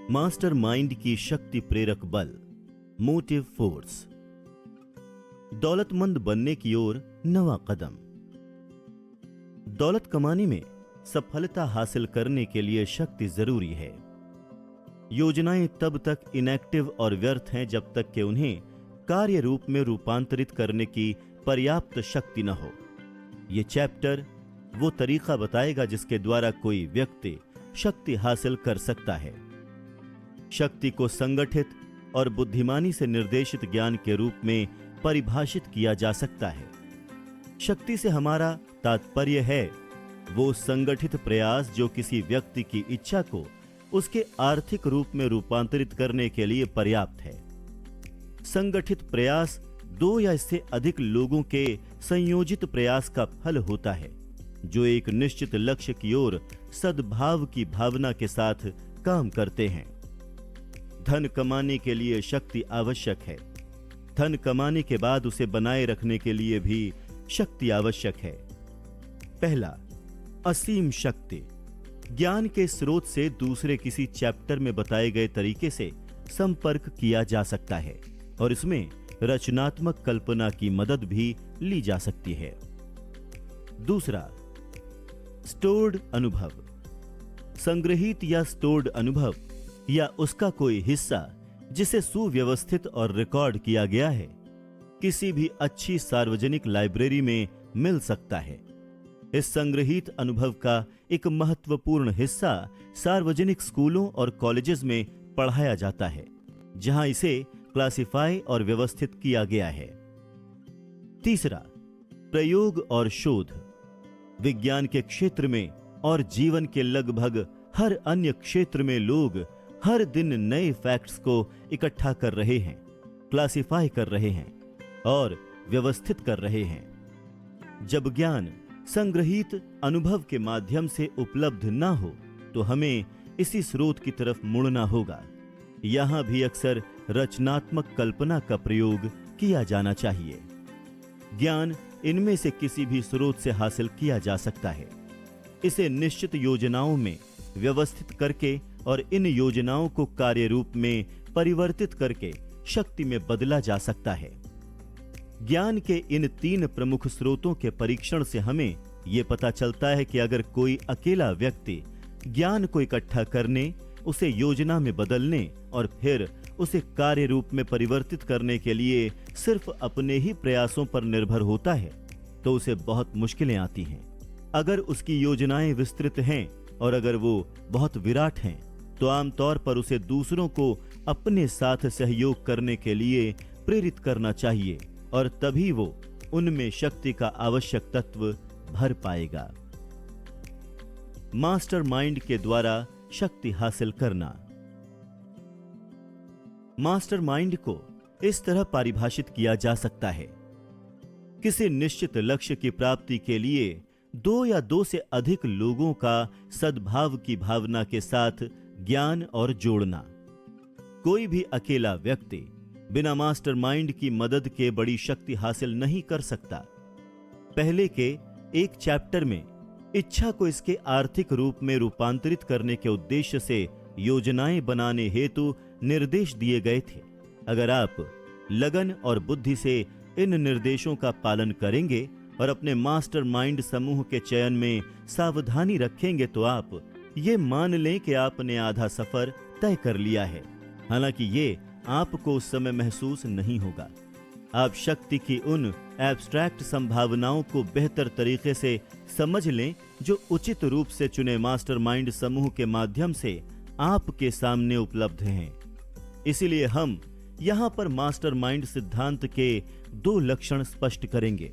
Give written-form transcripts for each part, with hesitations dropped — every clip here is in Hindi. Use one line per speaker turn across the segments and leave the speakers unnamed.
मास्टरमाइंड की शक्ति प्रेरक बल, मोटिव फोर्स। दौलतमंद बनने की ओर नवा कदम। दौलत कमाने में सफलता हासिल करने के लिए शक्ति जरूरी है। योजनाएं तब तक इनएक्टिव और व्यर्थ हैं जब तक कि उन्हें कार्य रूप में रूपांतरित करने की पर्याप्त शक्ति न हो। यह चैप्टर वो तरीका बताएगा जिसके द्वारा कोई व्यक्ति शक्ति हासिल कर सकता है। शक्ति को संगठित और बुद्धिमानी से निर्देशित ज्ञान के रूप में परिभाषित किया जा सकता है। शक्ति से हमारा तात्पर्य है वो संगठित प्रयास जो किसी व्यक्ति की इच्छा को उसके आर्थिक रूप में रूपांतरित करने के लिए पर्याप्त है। संगठित प्रयास दो या इससे अधिक लोगों के संयोजित प्रयास का फल होता है जो एक निश्चित लक्ष्य की ओर सद्भाव की भावना के साथ काम करते हैं। धन कमाने के लिए शक्ति आवश्यक है। धन कमाने के बाद उसे बनाए रखने के लिए भी शक्ति आवश्यक है। पहला, असीम शक्ति। ज्ञान के स्रोत से दूसरे किसी चैप्टर में बताए गए तरीके से संपर्क किया जा सकता है और इसमें रचनात्मक कल्पना की मदद भी ली जा सकती है। दूसरा, स्टोर्ड अनुभव। संग्रहित या स्टोर्ड अनुभव या उसका कोई हिस्सा जिसे सुव्यवस्थित और रिकॉर्ड किया गया है किसी भी अच्छी सार्वजनिक लाइब्रेरी में मिल सकता है। इस संग्रहित अनुभव का एक महत्वपूर्ण हिस्सा सार्वजनिक स्कूलों और कॉलेजेस में पढ़ाया जाता है जहां इसे क्लासिफाई और व्यवस्थित किया गया है। तीसरा, प्रयोग और शोध। विज्ञान के क्षेत्र में और जीवन के लगभग हर अन्य क्षेत्र में लोग हर दिन नए फैक्ट्स को इकट्ठा कर रहे हैं, क्लासिफाई कर रहे हैं और व्यवस्थित कर रहे हैं। जब ज्ञान संग्रहित अनुभव के माध्यम से उपलब्ध ना हो तो हमें इसी स्रोत की तरफ मुड़ना होगा। यहां भी अक्सर रचनात्मक कल्पना का प्रयोग किया जाना चाहिए। ज्ञान इनमें से किसी भी स्रोत से हासिल किया जा सकता है। इसे निश्चित योजनाओं में व्यवस्थित करके और इन योजनाओं को कार्य रूप में परिवर्तित करके शक्ति में बदला जा सकता है। ज्ञान के इन तीन प्रमुख स्रोतों के परीक्षण से हमें यह पता चलता है कि अगर कोई अकेला व्यक्ति ज्ञान को इकट्ठा करने, उसे योजना में बदलने और फिर उसे कार्य रूप में परिवर्तित करने के लिए सिर्फ अपने ही प्रयासों पर निर्भर होता है तो उसे बहुत मुश्किलें आती हैं। अगर उसकी योजनाएं विस्तृत हैं और अगर वो बहुत विराट हैं तो आमतौर पर उसे दूसरों को अपने साथ सहयोग करने के लिए प्रेरित करना चाहिए और तभी वो उनमें शक्ति का आवश्यक तत्व भर पाएगा। मास्टरमाइंड के द्वारा शक्ति हासिल करना। मास्टरमाइंड को इस तरह परिभाषित किया जा सकता है, किसी निश्चित लक्ष्य की प्राप्ति के लिए दो या दो से अधिक लोगों का सद्भाव की भावना के साथ ज्ञान और जोड़ना। कोई भी अकेला व्यक्ति बिना मास्टरमाइंड की मदद के बड़ी शक्ति हासिल नहीं कर सकता। पहले के एक चैप्टर में इच्छा को इसके आर्थिक रूप में रूपांतरित करने के उद्देश्य से योजनाएं बनाने हेतु निर्देश दिए गए थे। अगर आप लगन और बुद्धि से इन निर्देशों का पालन करेंगे और अपने मास्टरमाइंड समूह के चयन में सावधानी रखेंगे तो आप ये मान लें कि आपने आधा सफर तय कर लिया है। हालांकि ये आपको उस समय महसूस नहीं होगा। आप शक्ति की उन एब्स्ट्रैक्ट संभावनाओं को बेहतर तरीके से समझ लें जो उचित रूप से चुने मास्टरमाइंड समूह के माध्यम से आपके सामने उपलब्ध हैं। इसीलिए हम यहां पर मास्टरमाइंड सिद्धांत के दो लक्षण स्पष्ट करेंगे,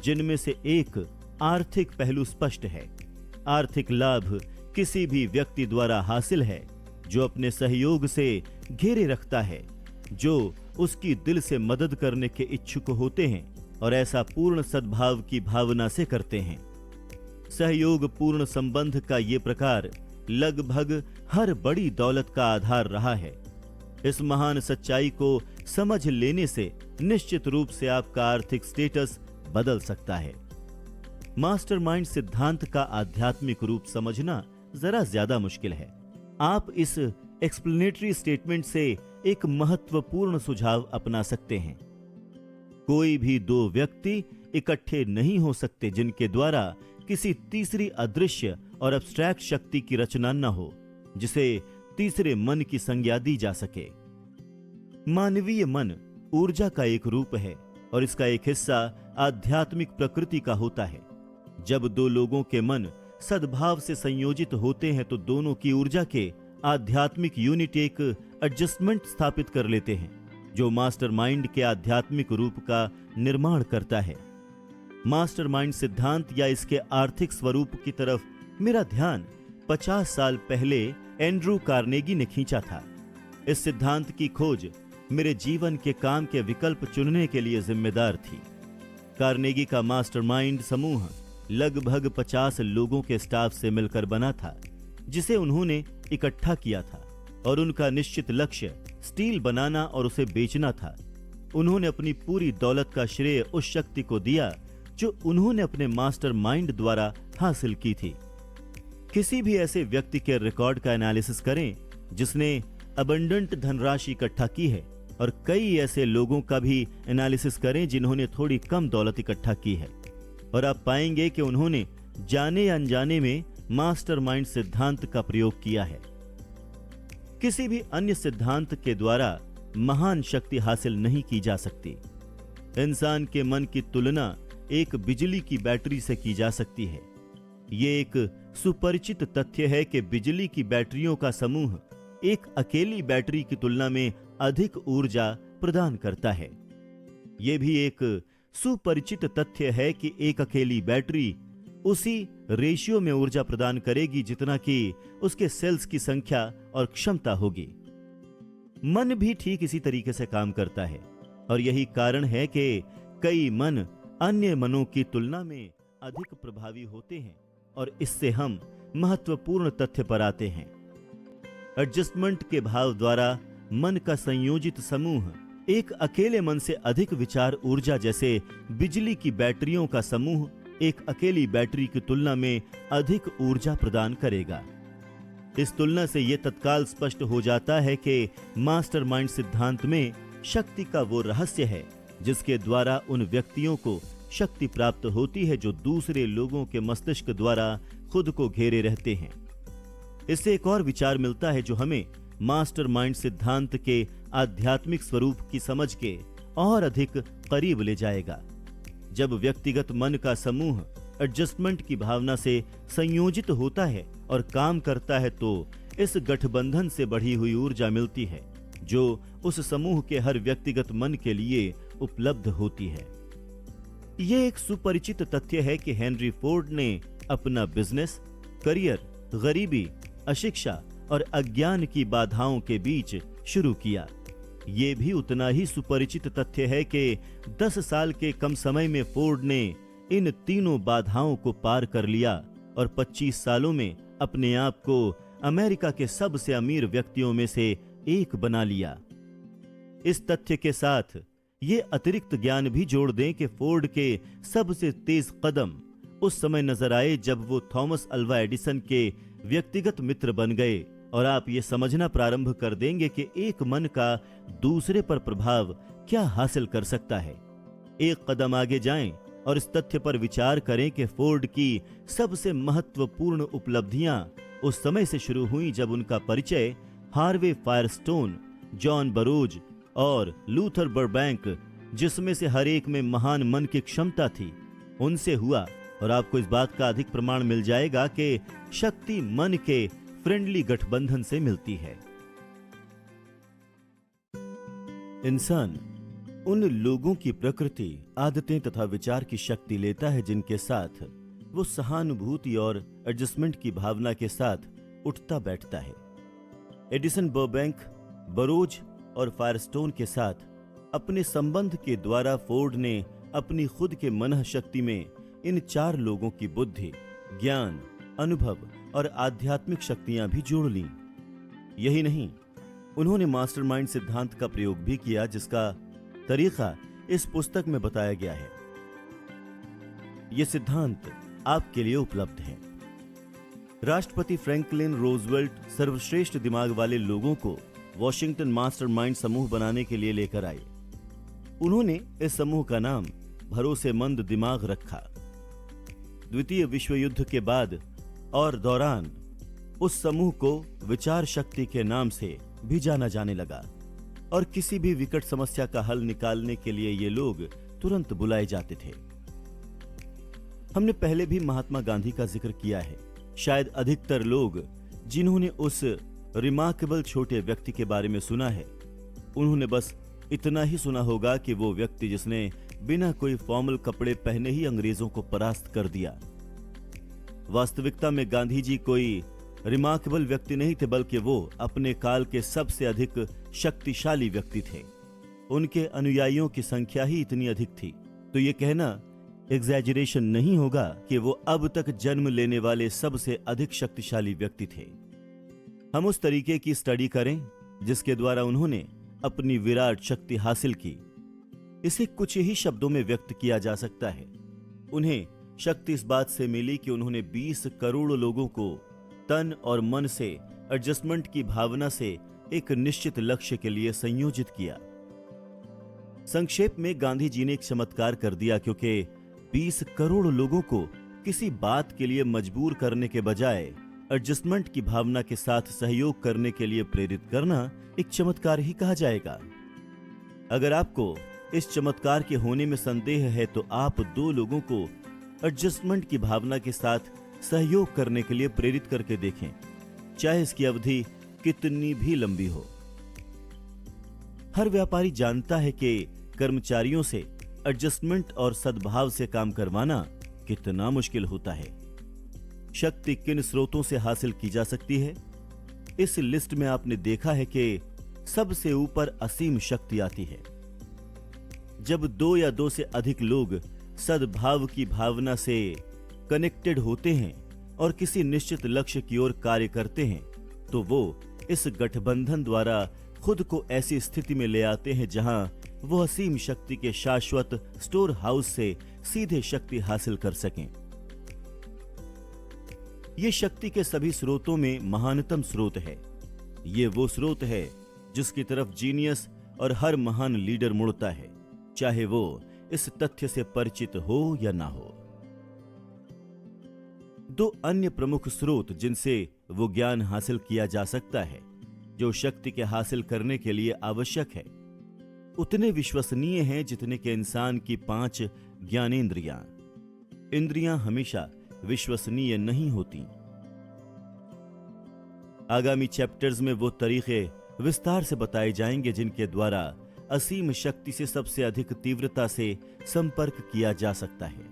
जिनमें से एक आर्थिक पहलू स्पष्ट है। आर्थिक लाभ किसी भी व्यक्ति द्वारा हासिल है जो अपने सहयोग से घेरे रखता है, जो उसकी दिल से मदद करने के इच्छुक होते हैं और ऐसा पूर्ण सद्भाव की भावना से करते हैं। सहयोग पूर्ण संबंध का ये प्रकार लगभग हर बड़ी दौलत का आधार रहा है। इस महान सच्चाई को समझ लेने से निश्चित रूप से आपका आर्थिक स्टेटस बदल सकता है। मास्टरमाइंड सिद्धांत का आध्यात्मिक रूप समझना जरा ज्यादा मुश्किल है। आप इस एक्सप्लेनेटरी स्टेटमेंट से एक महत्वपूर्ण सुझाव अपना सकते हैं। कोई भी दो व्यक्ति इकट्ठे नहीं हो सकते जिनके द्वारा किसी तीसरी अदृश्य और अब्स्ट्रैक्ट शक्ति की रचना न हो, जिसे तीसरे मन की संज्ञा दी जा सके। मानवीय मन ऊर्जा का एक रूप है और इसका एक हिस्सा आध्यात्मिक प्रकृति का होता है। जब दो लोगों के मन सद्भाव से संयोजित होते हैं तो दोनों की ऊर्जा के आध्यात्मिक यूनिट एक एडजस्टमेंट स्थापित कर लेते हैं, जो मास्टरमाइंड के आध्यात्मिक रूप का निर्माण करता है। मास्टरमाइंड सिद्धांत या इसके आर्थिक स्वरूप की तरफ मेरा ध्यान 50 साल पहले एंड्रू कार्नेगी ने खींचा था। इस सिद्धांत की खोज मेरे जीवन के काम के विकल्प चुनने के लिए जिम्मेदार थी। कार्नेगी का मास्टरमाइंड समूह लगभग 50 लोगों के स्टाफ से मिलकर बना था, जिसे उन्होंने इकट्ठा किया था और उनका निश्चित लक्ष्य स्टील बनाना और उसे बेचना था। उन्होंने अपनी पूरी दौलत का श्रेय उस शक्ति को दिया जो उन्होंने अपने मास्टरमाइंड द्वारा हासिल की थी। किसी भी ऐसे व्यक्ति के रिकॉर्ड का एनालिसिस करें जिसने अबंडेंट धनराशि इकट्ठा की है, और कई ऐसे लोगों का भी एनालिसिस करें जिन्होंने थोड़ी कम दौलत इकट्ठा की है, और आप पाएंगे कि उन्होंने जाने या अनजाने में मास्टरमाइंड सिद्धांत का प्रयोग किया है। किसी भी अन्य सिद्धांत के द्वारा महान शक्ति हासिल नहीं की जा सकती। इंसान के मन की तुलना एक बिजली की बैटरी से की जा सकती है। ये एक सुपरिचित तथ्य है कि बिजली की बैटरियों का समूह एक अकेली बैटरी की तुलना में अधिक ऊर्जा प्रदान करता है। यह भी एक सुपरिचित तथ्य है कि एक अकेली बैटरी उसी रेशियो में ऊर्जा प्रदान करेगी जितना कि उसके सेल्स की संख्या और क्षमता होगी। मन भी ठीक इसी तरीके से काम करता है, और यही कारण है कि कई मन अन्य मनों की तुलना में अधिक प्रभावी होते हैं, और इससे हम महत्वपूर्ण तथ्य पर आते हैं। एडजस्टमेंट के भाव द्वारा मन का संयोजित समूह एक अकेले मन से अधिक विचार ऊर्जा जैसे बिजली की बैटरियों का समूह एक अकेली बैटरी की तुलना में अधिक ऊर्जा प्रदान करेगा। इस तुलना से यह तत्काल स्पष्ट हो जाता है कि मास्टरमाइंड सिद्धांत में शक्ति का वो रहस्य है जिसके द्वारा उन व्यक्तियों को शक्ति प्राप्त होती है जो दूसरे लोगों के मस्तिष्क द्वारा खुद को घेरे रहते हैं। इससे एक और विचार मिलता है जो हमें मास्टरमाइंड सिद्धांत के आध्यात्मिक स्वरूप की समझ के और अधिक करीब ले जाएगा। जब व्यक्तिगत मन का समूह एडजस्टमेंट की भावना से संयोजित होता है और काम करता है तो इस गठबंधन से बढ़ी हुई ऊर्जा मिलती है जो उस समूह के हर व्यक्तिगत मन के लिए उपलब्ध होती है। यह एक सुपरिचित तथ्य है कि हेनरी फोर्ड ने अपना बिजनेस, करियर, गरीबी, अशिक्षा और अज्ञान की बाधाओं के बीच शुरू किया। यह भी उतना ही सुपरिचित तथ्य है कि 10 साल के कम समय में फोर्ड ने इन तीनों बाधाओं को पार कर लिया और 25 सालों में अपने आप को अमेरिका के सबसे अमीर व्यक्तियों में से एक बना लिया। इस तथ्य के साथ ये अतिरिक्त ज्ञान भी जोड़ दें कि फोर्ड के सबसे तेज कदम उस समय नजर आए जब वो थॉमस अल्वा एडिसन के व्यक्तिगत मित्र बन गए, और आप ये समझना प्रारंभ कर देंगे कि एक मन का दूसरे पर प्रभाव क्या हासिल कर सकता है। एक कदम आगे जाएं और इस तथ्य पर विचार करें कि फोर्ड की सबसे महत्वपूर्ण उपलब्धियां उस समय से शुरू हुई जब उनका परिचय हार्वे फायरस्टोन, जॉन बरोज और लूथर बर्बैंक, जिसमें से हर एक में महान मन की क्षमता थी, उनसे हुआ। और आपको इस बात का अधिक प्रमाण मिल जाएगा कि शक्ति मन के फ्रेंडली गठबंधन से मिलती है। इंसान उन लोगों की प्रकृति, आदतें तथा विचार की शक्ति लेता है जिनके साथ वो सहानुभूति और एडजस्टमेंट की भावना के साथ उठता बैठता है। एडिसन, बर्बैंक, बरोज और फायरस्टोन के साथ अपने संबंध के द्वारा फोर्ड ने अपनी खुद के मनः शक्ति में इन 4 लोगों की बुद्धि, ज्ञान, अनुभव और आध्यात्मिक शक्तियां भी जोड़ लीं। यही नहीं, उन्होंने मास्टरमाइंड सिद्धांत का प्रयोग भी किया जिसका तरीका इस पुस्तक में बताया गया है। यह सिद्धांत आपके लिए उपलब्ध है। राष्ट्रपति फ्रैंकलिन रोजवेल्ट सर्वश्रेष्ठ दिमाग वाले लोगों को वॉशिंगटन मास्टरमाइंड समूह बनाने के लिए लेकर आए। उन्होंने इस समूह का नाम भरोसेमंद दिमाग रखा। द्वितीय विश्व युद्ध के बाद और दौरान उस समूह को विचार शक्ति के नाम से भी जाना जाने लगा और किसी भी विकट समस्या का हल निकालने के लिए ये लोग तुरंत बुलाए जाते थे। हमने पहले भी महात्मा गांधी का जिक्र किया है। शायद अधिकतर लोग जिन्होंने उस रिमार्केबल छोटे व्यक्ति के बारे में सुना है, उन्होंने बस इतना ही सुना होगा कि वो व्यक्ति जिसने बिना कोई फॉर्मल कपड़े पहने ही अंग्रेजों को परास्त कर दिया। वास्तविकता में गांधी जी कोई रिमार्केबल व्यक्ति नहीं थे, बल्कि वो अपने काल के सबसे अधिक शक्तिशाली व्यक्ति थे। उनके अनुयायियों की संख्या ही इतनी अधिक थी, तो ये कहना एग्जैजरेशन नहीं होगा कि वो अब तक जन्म लेने वाले सबसे अधिक शक्तिशाली व्यक्ति थे। हम उस तरीके की स्टडी करें जिसके द्वारा उन्होंने अपनी विराट शक्ति हासिल की। इसे कुछ ही शब्दों में व्यक्त किया जा सकता है। उन्हें शक्ति इस बात से मिली कि उन्होंने 20 करोड़ लोगों को तन और मन से एडजस्टमेंट की भावना से एक निश्चित लक्ष्य के लिए संयोजित किया। संक्षेप में गांधी जी ने एक चमत्कार कर दिया, क्योंकि 20 करोड़ लोगों को किसी बात के लिए मजबूर करने के बजाय एडजस्टमेंट की भावना के साथ सहयोग करने के लिए प्रेरित करना एक चमत्कार ही कहा जाएगा। अगर आपको इस चमत्कार के होने में संदेह है तो आप 2 लोगों को एडजस्टमेंट की भावना के साथ सहयोग करने के लिए प्रेरित करके देखें, चाहे इसकी अवधि कितनी भी लंबी हो। हर व्यापारी जानता है कि कर्मचारियों से एडजस्टमेंट और सद्भाव से काम करवाना कितना मुश्किल होता है। शक्ति किन स्रोतों से हासिल की जा सकती है? इस लिस्ट में आपने देखा है कि सबसे ऊपर असीम शक्ति आती है। जब 2 या 2 से अधिक लोग सद्भाव की भावना से कनेक्टेड होते हैं और किसी निश्चित लक्ष्य की ओर कार्य करते हैं, तो वो इस गठबंधन द्वारा खुद को ऐसी स्थिति में ले आते हैं जहां वो असीम शक्ति के शाश्वत स्टोर हाउस से सीधे शक्ति हासिल कर सकें। ये शक्ति के सभी स्रोतों में महानतम स्रोत है। ये वो स्रोत है जिसकी तरफ जीनियस और हर महान लीडर मुड़ता है, चाहे वो इस तथ्य से परिचित हो या ना हो। 2 अन्य प्रमुख स्रोत जिनसे वो ज्ञान हासिल किया जा सकता है, जो शक्ति के हासिल करने के लिए आवश्यक है, उतने विश्वसनीय हैं जितने के इंसान की 5 ज्ञानेंद्रियां। इंद्रियां हमेशा विश्वसनीय नहीं होती। आगामी चैप्टर्स में वो तरीके विस्तार से बताए जाएंगे जिनके द्वारा असीम शक्ति से सबसे अधिक तीव्रता से संपर्क किया जा सकता है।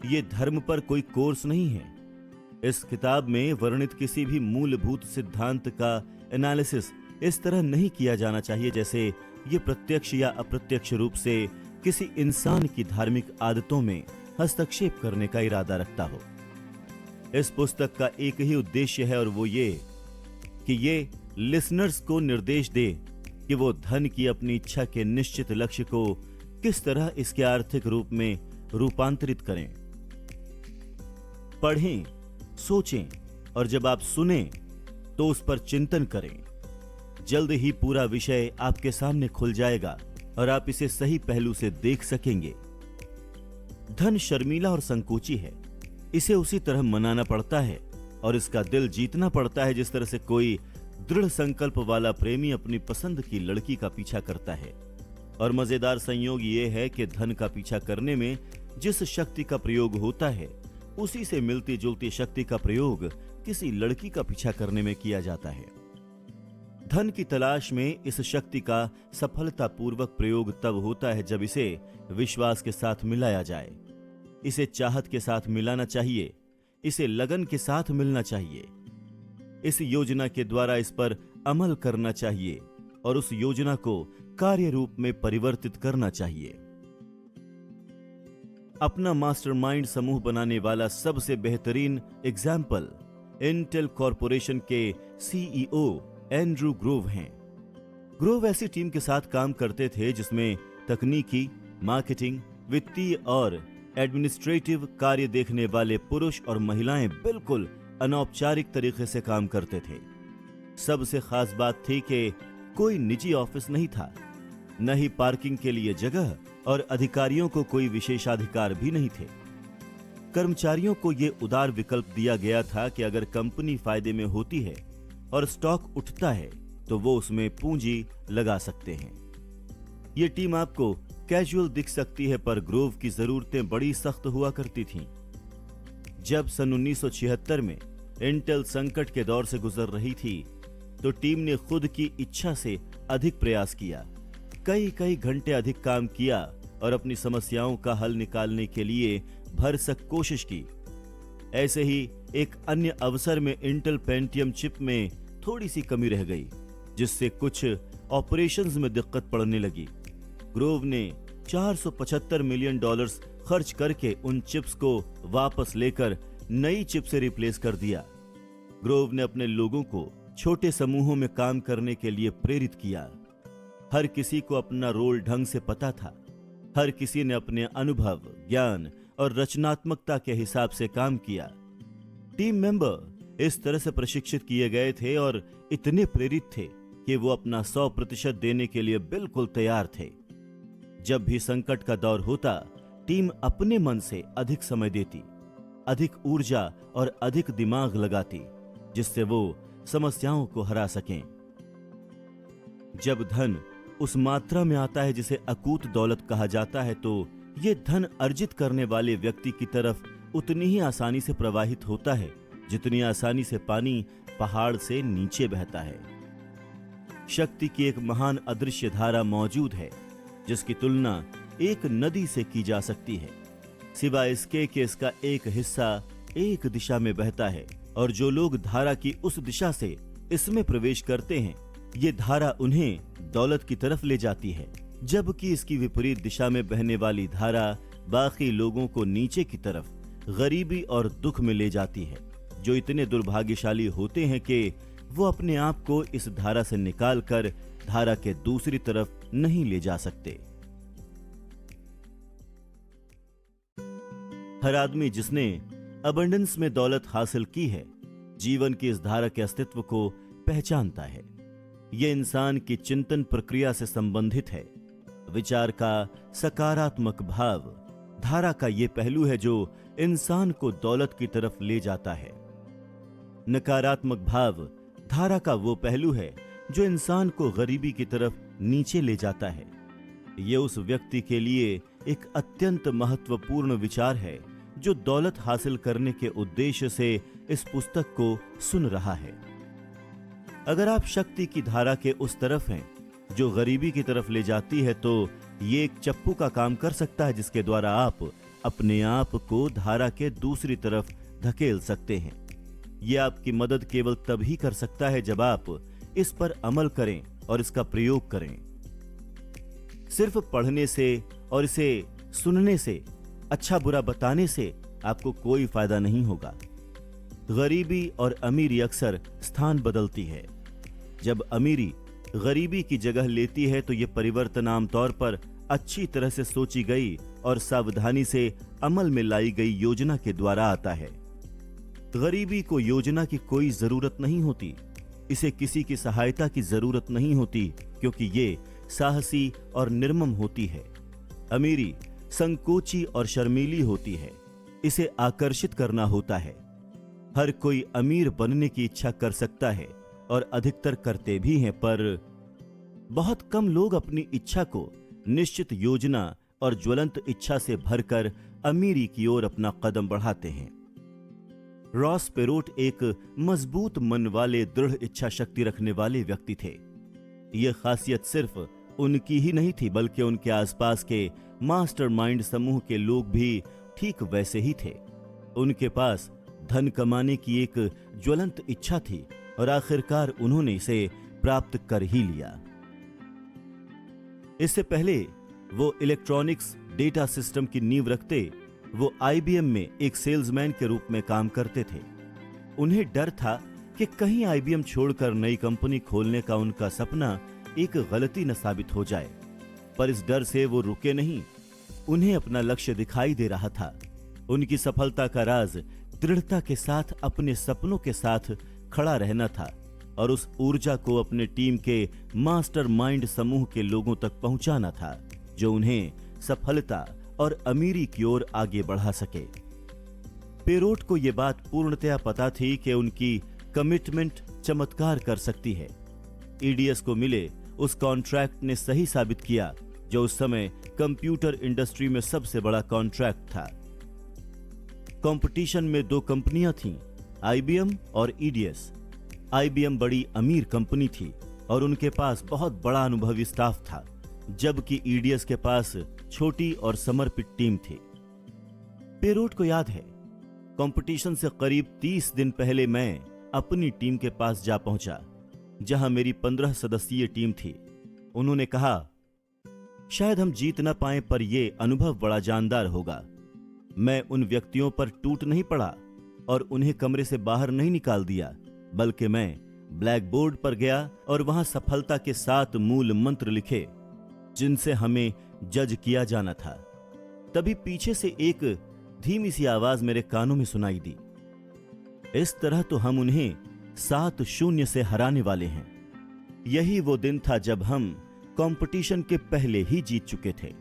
ये धर्म पर कोई कोर्स नहीं है। इस किताब में वर्णित किसी भी मूलभूत सिद्धांत का एनालिसिस इस तरह नहीं किया जाना चाहिए जैसे ये प्रत्यक्ष या अप्रत्यक्ष रूप से किसी इंसान की धार्मिक आदतों में हस्तक्षेप करने का इरादा रखता हो। इस पुस्तक का एक ही उद्देश्य है और वो ये कि ये लिसनर्स को निर्देश दे कि वो धन की अपनी इच्छा के निश्चित लक्ष्य को किस तरह इसके आर्थिक रूप में रूपांतरित करें। पढ़ें, सोचें और जब आप सुनें तो उस पर चिंतन करें। जल्द ही पूरा विषय आपके सामने खुल जाएगा और आप इसे सही पहलू से देख सकेंगे। धन शर्मीला और संकोची है। इसे उसी तरह मनाना पड़ता है और इसका दिल जीतना पड़ता है जिस तरह से कोई दृढ़ संकल्प वाला प्रेमी अपनी पसंद की लड़की का पीछा करता है। और मजेदार संयोग ये है कि धन का पीछा करने में जिस शक्ति का प्रयोग होता है, उसी से मिलती जुलती शक्ति का प्रयोग किसी लड़की का पीछा करने में किया जाता है। धन की तलाश में इस शक्ति का सफलतापूर्वक प्रयोग तब होता है जब इसे विश्वास के साथ मिलाया जाए। इसे चाहत के साथ मिलाना चाहिए, इसे लगन के साथ मिलना चाहिए। इस योजना के द्वारा इस पर अमल करना चाहिए और उस योजना को कार्य रूप में परिवर्तित करना चाहिए। अपना मास्टरमाइंड समूह बनाने वाला सबसे बेहतरीन एग्जाम्पल इंटेल कॉरपोरेशन के सीईओ एंड्रू ग्रोव हैं। ग्रोव ऐसी टीम के साथ काम करते थे जिसमें तकनीकी, मार्केटिंग, वित्तीय और एडमिनिस्ट्रेटिव कार्य देखने वाले पुरुष और महिलाएं बिल्कुल अनौपचारिक तरीके से काम करते थे। सबसे खास बात थी कि कोई निजी ऑफिस नहीं था, न ही पार्किंग के लिए जगह, और अधिकारियों को कोई विशेषाधिकार भी नहीं थे। कर्मचारियों को यह उदार विकल्प दिया गया था कि अगर कंपनी फायदे में होती है और स्टॉक उठता है तो वो उसमें पूंजी लगा सकते हैं। ये टीम आपको कैजुअल दिख सकती है, पर ग्रोव की जरूरतें बड़ी सख्त हुआ करती थीं। जब सन 1976 में इंटेल संकट के दौर से गुजर रही थी, तो टीम ने खुद की इच्छा से अधिक प्रयास किया, कई घंटे अधिक काम किया और अपनी समस्याओं का हल निकालने के लिए भरसक कोशिश की। ऐसे ही एक अन्य अवसर में इंटेल पेंटियम चिप में थोड़ी सी कमी रह गई, जिससे कुछ ऑपरेशंस में दिक्कत पड़ने लगी। ग्रोव ने $475 मिलियन खर्च करके उन चिप्स को वापस लेकर नई चिप से रिप्लेस कर दिया। ग्रोव ने अपने लोगों को छोटे समूहों में काम करने के लिए प्रेरित किया। हर किसी को अपना रोल ढंग से पता था। हर किसी ने अपने अनुभव, ज्ञान और रचनात्मकता के हिसाब से काम किया। टीम मेंबर इस तरह से प्रशिक्षित किए गए थे और इतने प्रेरित थे कि वो अपना 100% देने के लिए बिल्कुल तैयार थे। जब भी संकट का दौर होता, टीम अपने मन से अधिक समय देती, अधिक ऊर्जा और अधिक दिमाग लगाती, जिससे वो समस्याओं को हरा सकें। जब धन उस मात्रा में आता है जिसे अकूत दौलत कहा जाता है, तो ये धन अर्जित करने वाले व्यक्ति की तरफ उतनी ही आसानी से प्रवाहित होता है जितनी आसानी से पानी पहाड़ से नीचे बहता है। शक्ति की एक महान अदृश्य धारा मौजूद है जिसकी तुलना एक नदी से की जा सकती है, सिवाय इसके कि इसका एक हिस्सा एक दिशा में बहता है और जो लोग धारा की उस दिशा से इसमें प्रवेश करते हैं, ये धारा उन्हें दौलत की तरफ ले जाती है, जबकि इसकी विपरीत दिशा में बहने वाली धारा बाकी लोगों को नीचे की तरफ गरीबी और दुख में ले जाती है, जो इतने दुर्भाग्यशाली होते हैं कि वो अपने आप को इस धारा से निकालकर धारा के दूसरी तरफ नहीं ले जा सकते। हर आदमी जिसने अबंडेंस में दौलत हासिल की है, जीवन की इस धारा के अस्तित्व को पहचानता है। ये इंसान की चिंतन प्रक्रिया से संबंधित है। विचार का सकारात्मक भाव धारा का ये पहलू है जो इंसान को दौलत की तरफ ले जाता है। नकारात्मक भाव धारा का वो पहलू है जो इंसान को गरीबी की तरफ नीचे ले जाता है। ये उस व्यक्ति के लिए एक अत्यंत महत्वपूर्ण विचार है जो दौलत हासिल करने के उद्देश्य से इस पुस्तक को सुन रहा है। अगर आप शक्ति की धारा के उस तरफ हैं जो गरीबी की तरफ ले जाती है, तो ये एक चप्पू का काम कर सकता है जिसके द्वारा आप अपने आप को धारा के दूसरी तरफ धकेल सकते हैं। ये आपकी मदद केवल तभी कर सकता है जब आप इस पर अमल करें और इसका प्रयोग करें। सिर्फ पढ़ने से और इसे सुनने से, अच्छा बुरा बताने से आपको कोई फायदा नहीं होगा। गरीबी और अमीरी अक्सर स्थान बदलती है। जब अमीरी गरीबी की जगह लेती है तो यह परिवर्तन आमतौर पर अच्छी तरह से सोची गई और सावधानी से अमल में लाई गई योजना के द्वारा आता है। गरीबी को योजना की कोई जरूरत नहीं होती, इसे किसी की सहायता की जरूरत नहीं होती, क्योंकि ये साहसी और निर्मम होती है। अमीरी संकोची और शर्मीली होती है, इसे आकर्षित करना होता है। हर कोई अमीर बनने की इच्छा कर सकता है और अधिकतर करते भी हैं, पर बहुत कम लोग अपनी इच्छा को निश्चित योजना और ज्वलंत इच्छा से भरकर अमीरी की ओर अपना कदम बढ़ाते हैं। रॉस पेरोट एक मजबूत मन वाले, दृढ़ इच्छा शक्ति रखने वाले व्यक्ति थे। यह खासियत सिर्फ उनकी ही नहीं थी, बल्कि उनके आसपास के मास्टरमाइंड समूह के लोग भी ठीक वैसे ही थे। उनके पास धन कमाने की एक ज्वलंत इच्छा थी और आखिरकार उन्होंने इसे प्राप्त कर ही लिया। इससे पहले वो इलेक्ट्रॉनिक्स डेटा सिस्टम की नींव रखते, वो आईबीएम में एक सेल्समैन के रूप में काम करते थे। उन्हें डर था कि कहीं आईबीएम छोड़कर नई कंपनी खोलने का उनका सपना एक गलती न साबित हो जाए, पर इस डर से वो रुके नहीं। उन्हें अपना लक्ष्य दिखाई दे रहा था। उनकी सफलता का राज दृढ़ता के साथ अपने सपनों के साथ खड़ा रहना था और उस ऊर्जा को अपने टीम के मास्टरमाइंड समूह के लोगों तक पहुंचाना था, जो उन्हें सफलता और अमीरी की ओर आगे बढ़ा सके। पेरोट को यह बात पूर्णतया पता थी कि उनकी कमिटमेंट चमत्कार कर सकती है। ईडीएस को मिले उस कॉन्ट्रैक्ट ने सही साबित किया, जो उस समय कंप्यूटर इंडस्ट्री में सबसे बड़ा कॉन्ट्रैक्ट था। कंपटीशन में दो कंपनियां थीं, आईबीएम और ईडीएस। आईबीएम बड़ी अमीर कंपनी थी और उनके पास बहुत बड़ा अनुभवी स्टाफ था, जबकि ईडीएस के पास छोटी और समर्पित टीम थी। पेरोट को याद है, कंपटीशन से करीब 30 दिन पहले मैं अपनी टीम के पास जा पहुंचा, जहां मेरी 15 सदस्यीय टीम थी। उन्होंने कहा, शायद हम जीत न पाए, पर यह अनुभव बड़ा जानदार होगा। मैं उन व्यक्तियों पर टूट नहीं पड़ा और उन्हें कमरे से बाहर नहीं निकाल दिया, बल्कि मैं ब्लैक बोर्ड पर गया और वहां सफलता के 7 मूल मंत्र लिखे, जिनसे हमें जज किया जाना था। तभी पीछे से एक धीमी सी आवाज मेरे कानों में सुनाई दी, इस तरह तो हम उन्हें 7-0 से हराने वाले हैं। यही वो दिन था जब हम कंपटीशन के पहले ही जीत चुके थे।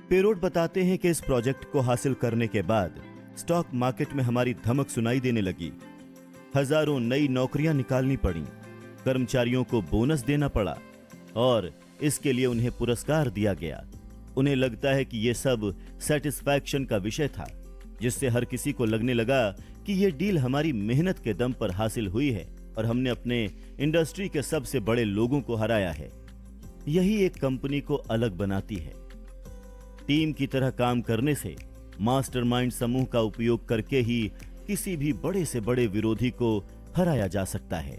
पेरोट बताते हैं कि इस प्रोजेक्ट को हासिल करने के बाद स्टॉक मार्केट में हमारी धमक सुनाई देने लगी। हजारों नई नौकरियां निकालनी पड़ी, कर्मचारियों को बोनस देना पड़ा और इसके लिए उन्हें पुरस्कार दिया गया। उन्हें लगता है कि यह सब सेटिस्फैक्शन का विषय था, जिससे हर किसी को लगने लगा कि यह डील हमारी मेहनत के दम पर हासिल हुई है और हमने अपने इंडस्ट्री के सबसे बड़े लोगों को हराया है। यही एक कंपनी को अलग बनाती है। टीम की तरह काम करने से, मास्टरमाइंड समूह का उपयोग करके ही किसी भी बड़े से बड़े विरोधी को हराया जा सकता है।